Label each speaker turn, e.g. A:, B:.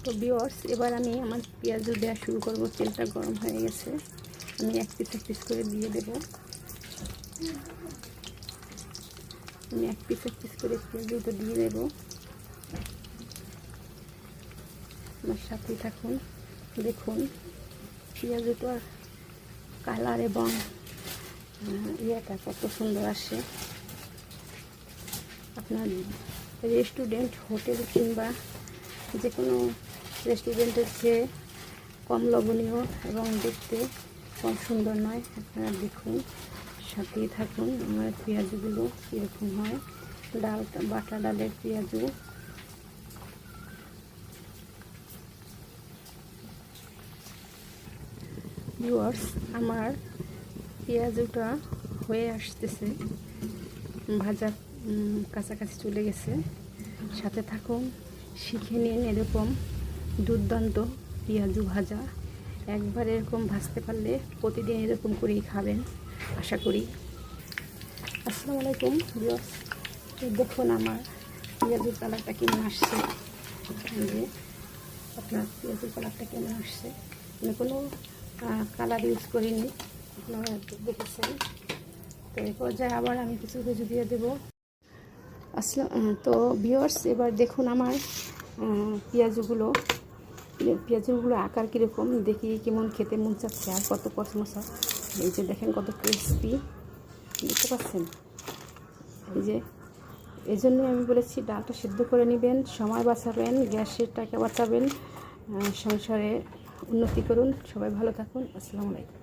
A: তো ভিউয়ার্স, এবার আমি আমার পেঁয়াজ দেওয়া শুরু করব। তেলটা গরম হয়ে গেছে, আমি এক পিস করে দিয়ে দেব। আমি এক পিস করে পেঁয়াজটা দিয়ে দেব। আমার সাথেই থাকুন। দেখুন পেঁয়াজটার কালার এবং ইয়েটা কত সুন্দর আসে। আপনার রেস্টুরেন্ট, হোটেল কিংবা যে কোনো রেস্টুরেন্টের চেয়ে কম লবণীয় এবং দেখতে কম সুন্দর নয়। আপনারা দেখুন, সাথেই থাকুন। আমার পেঁয়াজগুলো কীরকম হয়, ডালটা বাটা ডালের পেঁয়াজু। ভিউয়ার্স, আমার পেঁয়াজুটা হয়ে আসতেছে, ভাজা কাছাকাছি চলে গেছে। সাথে থাকুন, শিখে নিন এরকম দুর্দান্ত পেঁয়াজু ভাজা। একবার এরকম ভাজতে পারলে প্রতিদিন এরকম করেই খাবেন আশা করি। আসসালামু আলাইকুম ভিউয়ার্স, দেখুন আমার পেঁয়াজুর কালারটা কেমন আসছে। যে আপনার পেঁয়াজুর কালারটা কেমন আসছে, আমি কোনো কালার ইউজ করিনি, আপনারা দেখেছেন। তো এই পর্যায়ে আবার আমি কিছু দিয়ে দেবো। তো ভিউয়ার্স, এবার দেখুন আমার পেঁয়াজগুলো আকার কীরকম, দেখি কেমন খেতে মন চাচ্ছে আর কত কচমচা। এই যে দেখেন কত ক্রিস্পি, দেখতে পাচ্ছেন। এই যে এই জন্যই আমি বলেছি ডালটা সিদ্ধ করে নেবেন, সময় বাঁচাবেন, গ্যাসের টাকা বাঁচাবেন, সংসারে উন্নতি করুন। সবাই ভালো থাকুন। আসসালামু আলাইকুম।